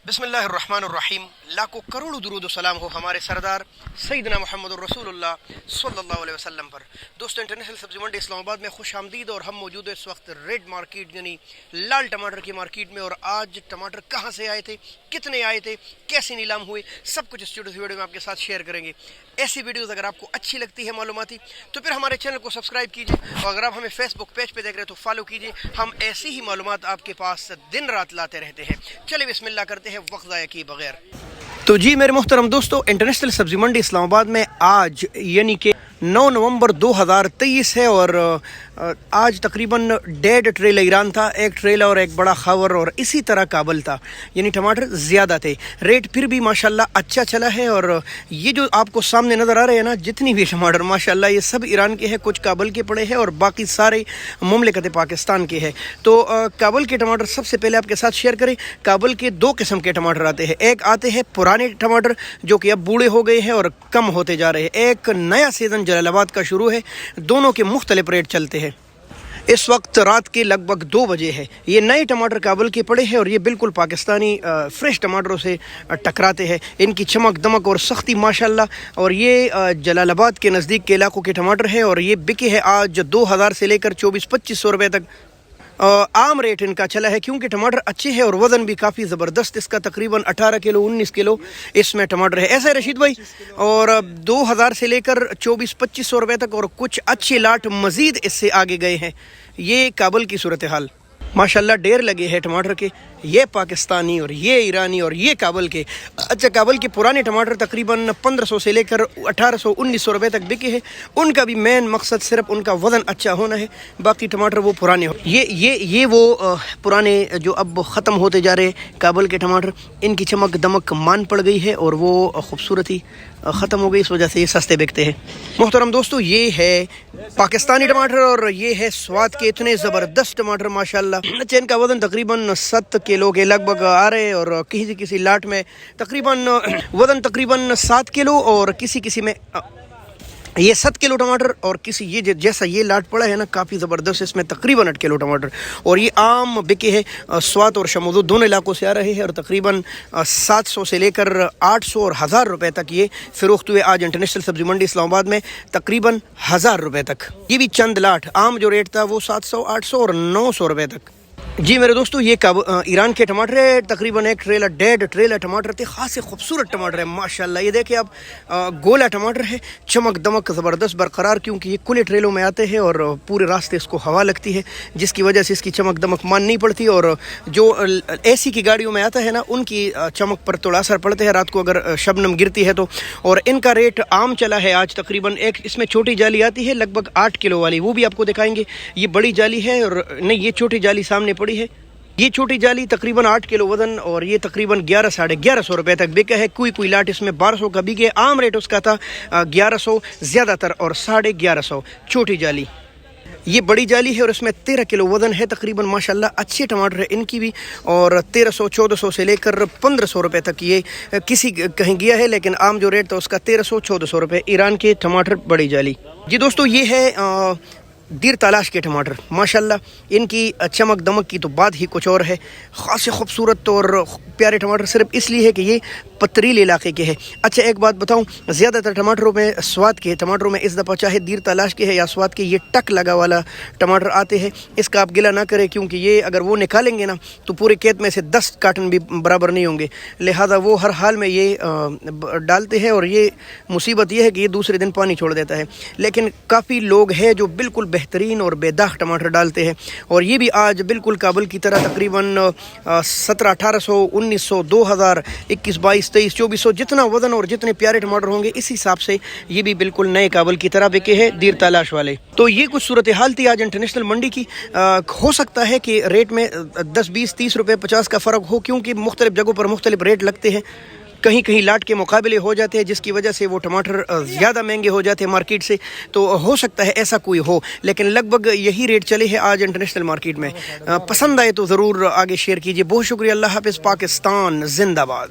बिस्मिल्लाहिर्रहमानिर्रहीम। लाखों करोड़ों दुरूद सलाम हो हमारे सरदार सैयदना मोहम्मद रसूलुल्लाह सल्लल्लाहु अलैहि वसल्लम पर। दोस्तों, इंटरनेशनल सब्जी मंडी इस्लामाबाद में खुश आमदीद। और हम मौजूद है इस वक्त रेड मार्केट यानी लाल टमाटर की मार्केट में। और आज टमाटर कहाँ से आए थे, कितने आए थे, कैसे नीलाम हुए, सब कुछ इस वीडियो में आपके साथ शेयर करेंगे। ऐसी वीडियोस अगर आपको अच्छी लगती है मालूमाती, तो फिर हमारे चैनल को सब्सक्राइब कीजिए। और अगर आप हमें फेसबुक पेज पे देख रहे हैं तो फॉलो कीजिए। हम ऐसी ही मालूमात आपके पास दिन रात लाते रहते हैं। चलिए बिस्मिल्लाह करते हैं वक्त ज़ाया किए बगैर। तो जी मेरे मोहतरम दोस्तों, इंटरनेशनल सब्जी मंडी इस्लामाबाद में आज यानी कि 9 नवंबर 2023 है। और आज तकरीबन 1.5 ट्रेल ईरान था, 1 ट्रेल और एक बड़ा खबर, और इसी तरह काबल था, यानी टमाटर ज़्यादा थे। रेट फिर भी माशाल्लाह अच्छा चला है। और ये जो आपको सामने नज़र आ रहे हैं ना, जितनी भी टमाटर माशाल्लाह ये सब ईरान के हैं, कुछ काबल के पड़े हैं और बाकी सारे मुमलिकत पाकिस्तान के हैं। तो काबल के टमाटर सबसे पहले आपके साथ शेयर करें। काबल के 2 किस्म के टमाटर आते हैं। एक आते हैं पुराने टमाटर जो कि अब बूढ़े हो गए हैं और कम होते जा रहे हैं। एक नया सीज़न जलालाबाद का शुरू है। दोनों के मुख्तलिफ रेट चलते हैं। इस वक्त रात के लगभग 2 बजे है। ये नए टमाटर काबल के पड़े हैं और ये बिल्कुल पाकिस्तानी फ्रेश टमाटरों से टकराते हैं। इनकी चमक दमक और सख्ती माशाल्लाह। और ये जलालाबाद के नज़दीक के इलाकों के टमाटर हैं और ये बिके हैं आज 2000 से लेकर 2400-2500 रुपये तक आम रेट इनका चला है, क्योंकि टमाटर अच्छे हैं और वज़न भी काफ़ी ज़बरदस्त इसका तकरीबन 18 किलो 19 किलो इसमें टमाटर है। ऐसा है रशीद भाई। और 2000 से लेकर 2400-2500 रुपये तक और कुछ अच्छे लाट मज़ीद इससे आगे गए हैं। ये काबल की सूरत हाल माशाल्लाह। ढेर लगे हैं टमाटर के, ये पाकिस्तानी और ये ईरानी और ये काबल के। अच्छा, काबल के पुराने टमाटर तकरीबन 1500 से लेकर 1800-1900 रुपये तक बिके हैं। उनका भी मेन मकसद सिर्फ उनका वज़न अच्छा होना है, बाकी टमाटर वो पुराने हो। ये वो पुराने जो अब ख़त्म होते जा रहे काबल के टमाटर, इनकी चमक दमक मान पड़ गई है और वो खूबसूरती ख़त्म हो गई, इस वजह से ये सस्ते बिकते हैं। मोहतरम दोस्तों, ये है पाकिस्तानी टमाटर और ये है स्वाद के इतने ज़बरदस्त टमाटर माशाल्लाह। अच्छा, इनका वज़न तकरीबन 7 किलो के लगभग आ रहे हैं और किसी लाट में तकरीबन वज़न तकरीबन 7 किलो और किसी में ये 7 किलो टमाटर और किसी ये जैसा ये लाट पड़ा है ना, काफ़ी ज़बरदस्त, इसमें तकरीबन 8 किलो टमाटर। और ये आम बिके हैं स्वात और शमूदो दोनों इलाकों से आ रहे हैं और तकरीबन 700 से लेकर 800 और 1000 रुपये तक ये फ़रोख्त हुए आज इंटरनेशनल सब्जी मंडी इस्लामाबाद में, तकरीबन 1000 रुपये तक। ये भी चंद लाट, आम जो रेट था वो 700 800 और 900 रुपये तक। जी मेरे दोस्तों, ये ईरान के टमाटर है, तकरीबन 1.5 ट्रेलर टमाटर थे। खासे खूबसूरत टमाटर है माशाल्लाह। ये देखिए आप, गोला टमाटर है, चमक दमक ज़बरदस्त बरकरार, क्योंकि ये खुले ट्रेलों में आते हैं और पूरे रास्ते इसको हवा लगती है, जिसकी वजह से इसकी चमक दमक मान नहीं पड़ती। और जो एसी की गाड़ियों में आता है ना, उनकी चमक पर थोड़ा असर पड़ता है रात को अगर शबनम गिरती है तो। और इनका रेट आम चला है आज तकरीबन, एक इसमें छोटी जाली आती है लगभग 8 किलो वाली, वो भी आपको दिखाएंगे। ये बड़ी जाली है और नहीं, ये छोटी जाली सामने पड़ी है। ये छोटी जाली तकरीबन 8 किलो वज़न और ये तकरीबन 1100-1150 रुपये तक बिका है। कोई लाट इसमें 1200 का बिके। आम रेट उसका था 1100 ज़्यादातर और 1150 छोटी जाली। ये बड़ी जाली है और इसमें 13 किलो वज़न है तकरीबन माशाल्लाह। अच्छे टमाटर है इनकी भी, और 1300-1400 से लेकर 1500 रुपये तक ये किसी कहीं गया है, लेकिन आम जो रेट था उसका 1300-1400 रुपये ईरान के टमाटर बड़ी जाली। जी दोस्तों, ये है दीर तलाश के टमाटर माशाल्लाह। इनकी चमक दमक की तो बात ही कुछ और है। ख़ास खूबसूरत और प्यारे टमाटर सिर्फ इसलिए है कि ये पथरीले इलाके के हैं। अच्छा, एक बात बताऊं, ज़्यादातर टमाटरों में स्वाद के टमाटरों में इस दफ़ा चाहे दीर तलाश के है या स्वाद के, ये टक लगा वाला टमाटर आते हैं। इसका आप गिला ना करें, क्योंकि ये अगर वो निकालेंगे ना तो पूरे खेत में से 10 कार्टन भी बराबर नहीं होंगे। लिहाजा वो हर हाल में ये डालते हैं और ये मुसीबत ये है कि ये दूसरे दिन पानी छोड़ देता है। लेकिन काफ़ी लोग हैं जो बिल्कुल बेहतरीन और बेदाग टमाटर डालते हैं। और ये भी आज बिल्कुल काबुल की तरह तकरीबन 1700-1800 1900 2000 21 22 23 2400 जितना वज़न और जितने प्यारे टमाटर होंगे इस हिसाब से ये भी बिल्कुल नए काबुल की तरह बिके हैं दीर तलाश वाले। तो ये कुछ सूरत हाल थी आज इंटरनेशनल मंडी की। हो सकता है कि रेट में 10 20 30 रुपये 50 का फ़र्क हो, क्योंकि मुख्तलिफ जगहों पर मुख्तलिफ रेट लगते हैं। کہیں کہیں لاٹ کے مقابلے ہو جاتے ہیں جس کی وجہ سے وہ ٹماٹر زیادہ مہنگے ہو جاتے ہیں مارکیٹ سے. تو ہو سکتا ہے ایسا کوئی ہو, لیکن لگ بھگ یہی ریٹ چلے ہیں آج انٹرنیشنل مارکیٹ میں. پسند آئے تو ضرور آگے شیئر کیجیے. بہت شکریہ. اللہ حافظ. پاکستان زندہ باد.